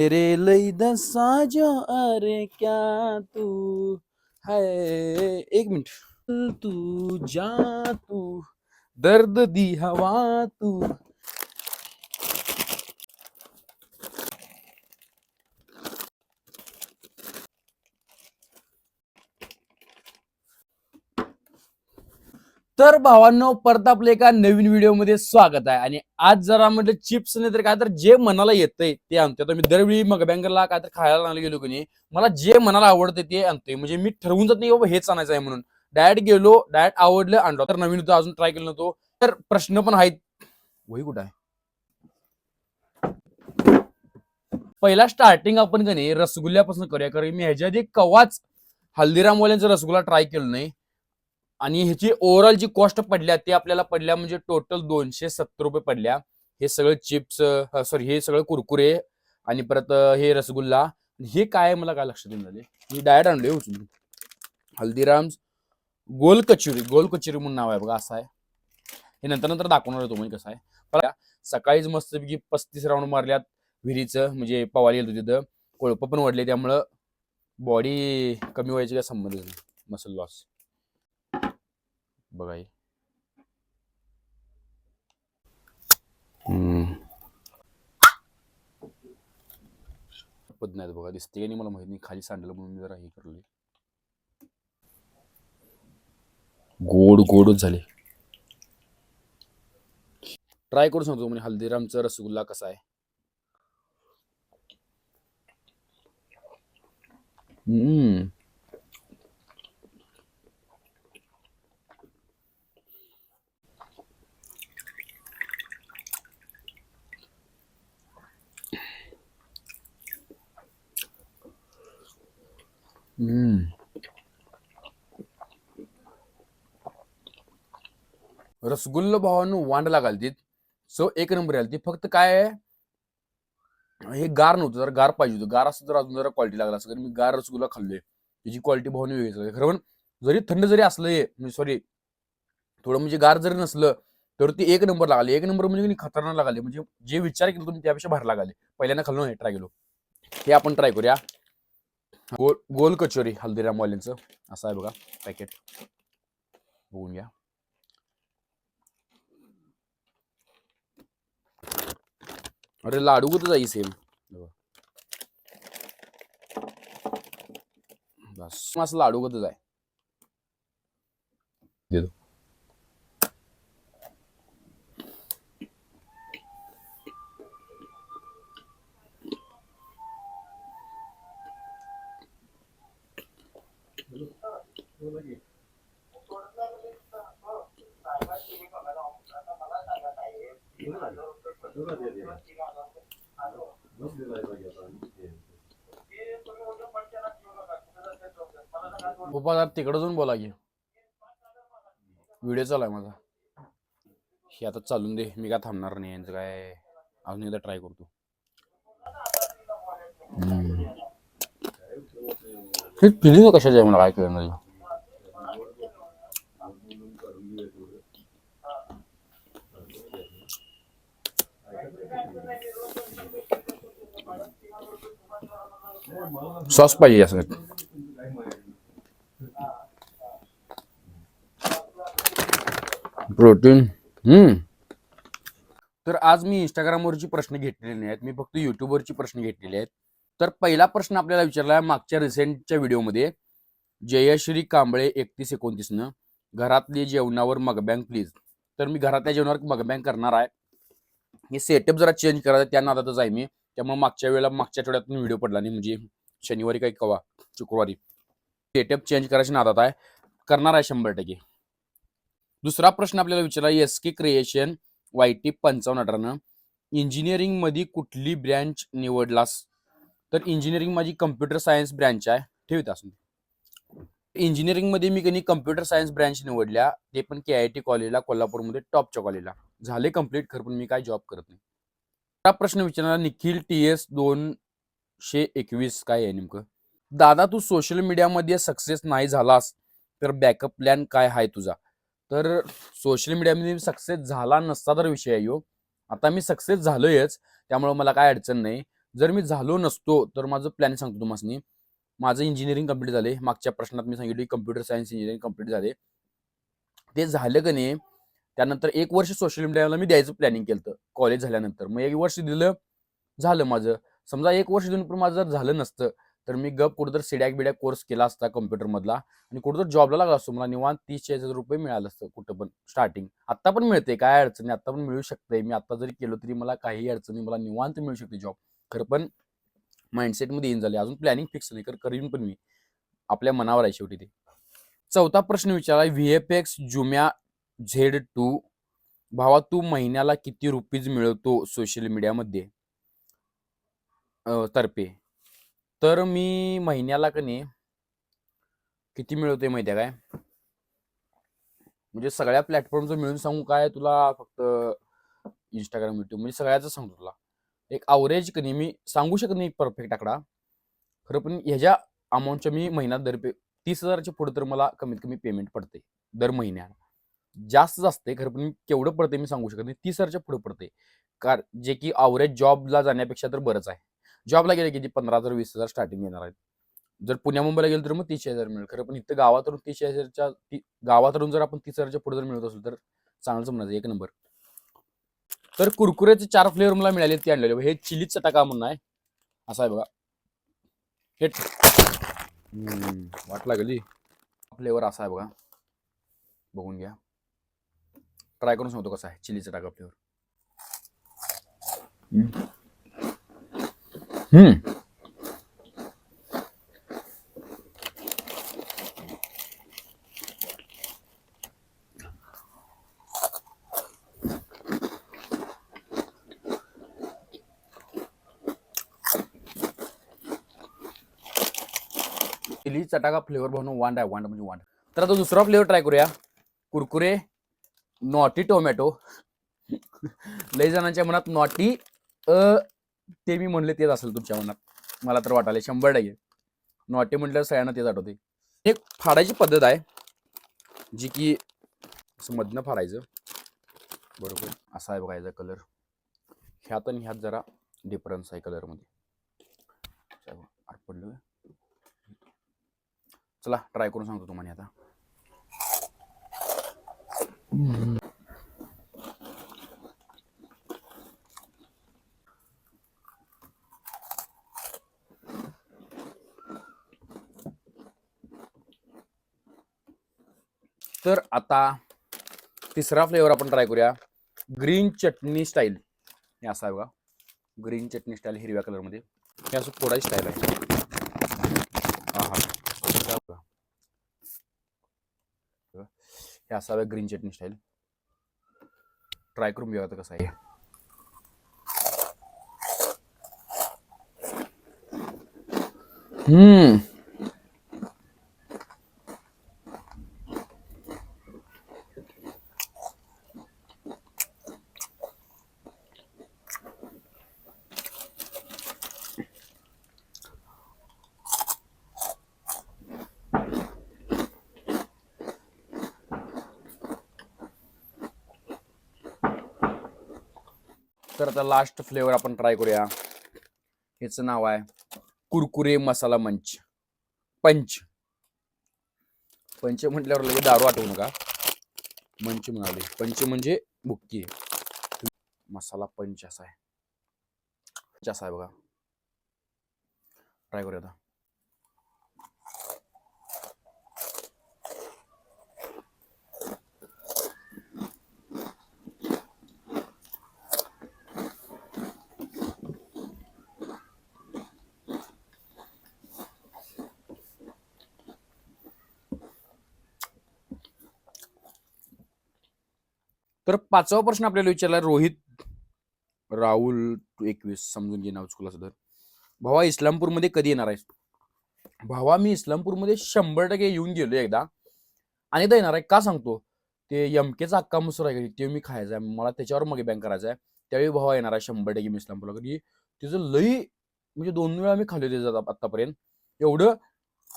तेरे लई दसा जो अरे क्या तू है. एक मिनिट. तू जा तू दर्द दी हवा तू. तर भावांनो, परत आपल्या एका नवीन व्हिडिओमध्ये स्वागत आहे. आणि आज जरा म्हणजे चिप्स नाही तर काय तर जे मनाला येतंय ते आणतोय. तर मी दरवेळी मग बँगरला काय तर खायला लागले गेलो की मला जे मनाला आवडतं ते आणतोय. म्हणजे मी ठरवून जात नाही बाबा हेच आणायचं आहे म्हणून. डायरेक्ट गेलो, डायरेक्ट आवडलं आणलं. तर नवीन होतं, अजून ट्राय केलं नव्हतो. तर प्रश्न पण आहेत. वही कुठं आहे? पहिला स्टार्टिंग आपण का नाही रसगुल्ल्यापासून करूया, कारण मी ह्याच्या आधी कवाच हल्दीरामवाल्यांचा रसगुल्ला ट्राय केलं नाही. आणि ह्याची ओव्हरऑल जी कॉस्ट पडल्या ते आपल्याला पडल्या म्हणजे टोटल 270 रुपये पडल्या. हे सगळं चिप्स, सॉरी हे सगळं कुरकुरे आणि परत हे रसगुल्ला. हे काय मला काय लक्षात येऊन झाले. मी डायरेक्ट आणले उचलून हल्दीराम्स गोल कचोरी म्हणून नाव आहे बघा, असं आहे. हे नंतर नंतर दाखवणार होतो म्हणजे कसं आहे. सकाळीच मस्तपैकी 35 राऊंड मारल्यात विहिरीचं, म्हणजे पवायला गेलो तिथं. कोळप पण वाढले, त्यामुळं बॉडी कमी व्हायची काय संबंध नाही. मसल लॉस बघा. पद नाही बघा, दिसते आणि मला माहित नाही, खाली सांडलं म्हणून मी जरा हे करले. गोड गोडच झाले. ट्राय करून सांगतो म्हणजे हल्दीरामचा रसगुल्ला कसा आहे. रसगुल्ला भावानं वांडला घालतीत. सो एक नंबर आली ती. फक्त काय आहे, हे गार नव्हतं, जरा गार पाहिजे होतं. गार असतं तर अजून जरा क्वालिटी लागला असं. कारण मी गार रसगुल्ला खाल्लोय, त्याची क्वालिटी भावाने वेगळी. खरं पण जरी थंड जरी असलं म्हणजे सॉरी थोडं म्हणजे गार जरी नसलं तर ती एक नंबर लागली. एक नंबर म्हणजे खतरनाक लागले. म्हणजे जे विचार केला तुम्ही त्यापेक्षा भारी लागले. पहिल्यांदा खाल्लो नाही, ट्राय केलो. हे आपण ट्राय करूया. गोल कचोरी हल्दीरामवाल्यांचं असं आहे बघा पॅकेट, बघून घ्या. अरे लाडू कुठं जाई सेम बस, असं लाडू कुठं जाय देतो. पप्पा तिकडे जाऊन बोला की, व्हिडिओ चालू आहे माझा. हे आता चालून दे, मी काय थांबणार नाही. यांचं काय अजून एकदा ट्राय करतो. हे फिलिंग कशाची आहे मला काय कळणार नाही. सॉस पाहिजे असं प्रोटीन. तर आज मी इंस्टाग्रामवरची प्रश्न घेतलेले नाही आहेत, मी फक्त युट्यूबवरची प्रश्न घेतलेले आहेत. तर पहिला प्रश्न आपल्याला विचारला आहे मागच्या रिसेंटच्या व्हिडिओमध्ये, जयश्री कांबळे 3129 घरातली जेवणावर मगबँग प्लीज. तर मी घरातल्या जेवणावर मगबँग करणार आहे. हे सेटअप जरा चेंज करायचं, त्या नादातच आहे मी. त्यामुळे मागच्या आठवड्यातून व्हिडिओ पडला नाही, म्हणजे शनिवारी काही कवा शुक्रवारी. सेटअप चेंज करायच्या नादात आहे, करणार आहे 100%. दुसरा प्रश्न आपल्याला विचारला SK क्रिएशन YT 5518 इंजिनिअरिंग मध्ये कुठली ब्रँच निवडलास. तर इंजिनिअरिंग माझी कम्प्युटर सायन्स ब्रँच आहे. ठेवत असून इंजिनिअरिंग मध्ये मी कधी कम्प्युटर सायन्स ब्रँच निवडल्या, ते पण KIT कॉलेजला, कोल्हापूरमध्ये टॉपच्या कॉलेजला. झाले कम्प्लीट, खरं पण मी काय जॉब करत नाही. हा प्रश्न विचारणार निखिल TS 221 काय आहे नेमकं. दादा तू सोशल मीडियामध्ये सक्सेस नाही झालास तर बॅकअप प्लॅन काय आहे तुझा. तर सोशल मीडियामध्ये सक्सेस झाला नसता तर विषय आहे. आता मी सक्सेस झालोयच, त्यामुळे मला काय अडचण नाही. जर मी झालो नसतो तर माझं प्लॅन सांगतो तुम्हाला. माझं इंजिनिअरिंग कंप्लीट झाले. मागच्या प्रश्नात मी सांगितलं कम्प्युटर सायन्स इंजिनिअरिंग कंप्लीट झाले. ते झालं का नाही त्यानंतर 1 वर्ष सोशल मीडियाला मी द्यायचं प्लॅनिंग केलं कॉलेज झाल्यानंतर. मग 1 वर्ष दिलं, झालं माझं. समजा 1 वर्ष देऊन पण माझं जर झालं नसतं तर मी गप कुठेतरी सिडॅक बिडॅक कोर्स केला असता कम्प्युटर मधला आणि कुठेतरी जॉबला लागला असतो. मला निवांत 30-40 रुपये मिळालं असतं कुठं पण स्टार्टिंग. आत्ता पण मिळते, काय अडचणी, आत्ता पण मिळू शकते. मी आत्ता जरी केलं तरी मला काही अडचणी, मला निवांत मिळू शकते जॉब. खरं पण माइंडसेटमध्ये येऊन झाले. अजून प्लॅनिंग फिक्स नाही, करीन पण मी. आपल्या मनावर आहे शेवटी ते. चौथा प्रश्न विचारला VFX जुम्या Z2. भावा तू महिन्याला किती रुपीज मिळवतो सोशल मीडियामध्ये तर्फे? तर मी महिन्याला का नाही किती मिळवतोय माहिती आहे काय, म्हणजे सगळ्या प्लॅटफॉर्मचं मिळून सांगू काय तुला, फक्त इंस्टाग्राम युट्यूब म्हणजे सगळ्याच सांगतो तुला. एक अवरेज का नाही मी सांगू शकत नाही परफेक्ट आकडा, खरं पण ह्याच्या अमाऊंटच्या मी महिन्यात दर 30,000च्या पुढे तर मला कमीत कमी पेमेंट पडते दर महिन्याला. जास्त असते खरं पण केवढं पडते मी सांगू शकत नाही. 30,000च्या पुढे पडते, कारण जे की अवरेज जॉबला जाण्यापेक्षा तर बरंच आहे. जॉबला गेले की 15,000 20,000 स्टार्टिंग येणार आहेत. जर पुण्या मुंबईला गेलो तर मग 30,000 मिळेल. खरं पण इथं गावातून 30,000च्या गावातून जर आपण 30,000च्या पुढे जर मिळत असेल तर चांगलंच म्हणायचं, एक नंबर. तर कुरकुरेचे 4 फ्लेवर मला मिळाले, ते आणलेले. हे चिली चटाका म्हणून आहे, असा आहे बघा. हे वाट लागली. फ्लेवर असा आहे बघा, बघून घ्या. ट्राय करून सांगतो कसा आहे चिली चटाका फ्लेवर. चिली चटाका फ्लेवर बनवून वांड आहे, वांड म्हणजे वांड. तर आता दुसरा फ्लेवर ट्राय करूया, कुरकुरे नॉटी टोमॅटो. लई जणांच्या मनात नॉटी ते मी म्हणले तेच असेल तुमच्या मनात, मला तर वाटायला 100%. नॉटी म्हटल्यावर सगळ्यांना तेच आठवते. एक फाडायची पद्धत आहे जी की असं मधनं फाडायचं, बरोबर. असा आहे बघायचा कलर. ह्यात आणि ह्यात जरा डिफरन्स आहे कलरमध्ये. पडलं, चला ट्राय करून सांगतो तुम्हाला आता. तर आता तिसरा फ्लेवर आपण ट्राय करूया, ग्रीन चटणी स्टाईल. हे असं आहे बघा, ग्रीन चटणी स्टाईल हिरव्या कलरमध्ये. हे असं फोडायची स्टाईल आहे. हे असावं ग्रीन चटणी स्टाईल. ट्राय करून बघा कसं आहे. तर आता लास्ट फ्लेवर आपण ट्राय करूया. ह्याचं नाव आहे कुरकुरे मसाला मंच. पंच म्हटल्यावर लगेच दारू आठवू नका, मंच म्हणाले. पंच म्हणजे बुक्की. मसाला पंच असा आहे बघा. ट्राय करूया आता. तर 5वा प्रश्न आपल्याला विचारला रोहित राहुल 21, समजून घे नाव चुकलं असं तर. भावा इस्लामपूरमध्ये कधी येणार आहेस? भावा मी इस्लामपूरमध्ये 100% येऊन गेलो एकदा, आणि एकदा येणार आहे. का सांगतो, ते यमकेचा अक्का मसूर आहे ते मी खायचा आहे, मला त्याच्यावर मग बँक करायचा आहे. त्यावेळी भावा येणार आहे 100% मी इस्लामपूरला. कधी तिचं लई म्हणजे 2 वेळा मी खाल्ले त्याचं आतापर्यंत. एवढं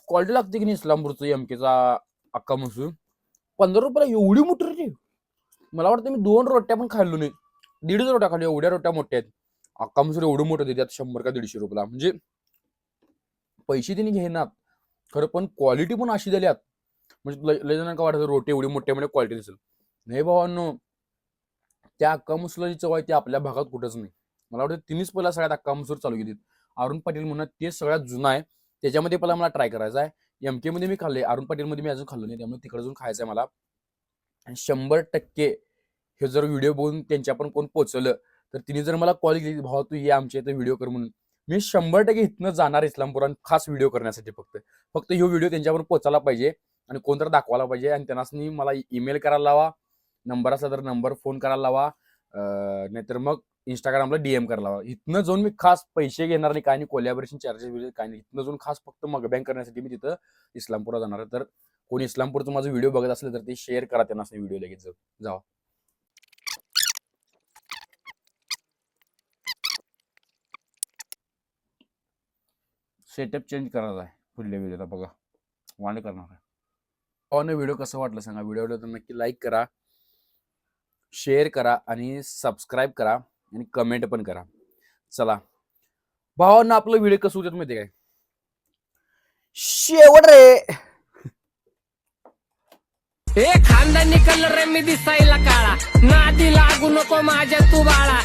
क्वालिटी लागते की नाही इस्लामपूरचं यमकेचा अक्का मसूर. 15 रुपयाला एवढी मोठी रे. मला वाटतं मी 2 रोट्या पण खाल्लो नाही, 1.5 रोट्या खाल्लो, एवढ्या रोट्या मोठ्या आहेत. अख्खा मसूर एवढं मोठं देतात 100 का 150 रुपयाला. म्हणजे पैसे त्यांनी घेणार खरं, पण क्वालिटी पण अशी झाली. म्हणजे लय जणांना वाटतं रोटी एवढी मोठी म्हणजे क्वालिटी दिसेल. नाही भावांनो, त्या अख्खा मसूरची चव आहे ती आपल्या भागात कुठंच नाही. मला वाटतं तिनेच पहिला सगळ्यात अख्खा मसूर चालू केली. अरुण पाटील म्हणून ते सगळ्यात जुना आहे, त्याच्यामध्ये पहिला मला ट्राय करायचा आहे. MK मध्ये मी खाल्ले, अरुण पाटील मध्ये मी अजून खाल्लो नाही, त्यामुळे तिकडे अजून खायचं आहे मला. आणि 100% हे जर व्हिडिओ बघून त्यांच्या पण कोण पोहोचवलं तर तिने जर मला कॉल केली, भावा तू ये आमच्या इथे व्हिडिओ कर म्हणून, मी 100% इथनं जाणार इस्लामपूर आणि खास व्हिडिओ करण्यासाठी. फक्त ह्यो व्हिडिओ त्यांच्यावर पोहोचायला पाहिजे आणि कोणतरी दाखवायला पाहिजे. आणि त्यांना मला ईमेल करायला लावा, नंबर असला तर नंबर फोन करायला लावा, नाहीतर मग इंस्टाग्रामला DM करायला लावा. इथनं जाऊन मी खास पैसे घेणार नाही, काय नाही, कोलॅबरेशन चार्जेस वगैरे काय नाही. इथनं जाऊन खास फक्त मगबॅंग करण्यासाठी मी तिथं इस्लामपूरला जाणार आहे. तर कोणी इस्लामपूरचं माझं व्हिडिओ बघत असले तर ते शेअर करा त्यांना, व्हिडिओ लगेच जावा. सेटअप चेंज करायचा आहे पुढल्या व्हिडिओला, बघा वांड करणार आहे. व्हिडिओ कसं वाटलं सांगा. व्हिडिओ तर नक्की लाईक करा, शेअर करा आणि सबस्क्राईब करा आणि कमेंट पण करा. चला भावांना, आपलं व्हिडिओ कसं होतात माहिती काय, शेवट रे. हे खानदानी कलर मी दिसायला काळा, नादी लागू नको माझ्या तू बाळा.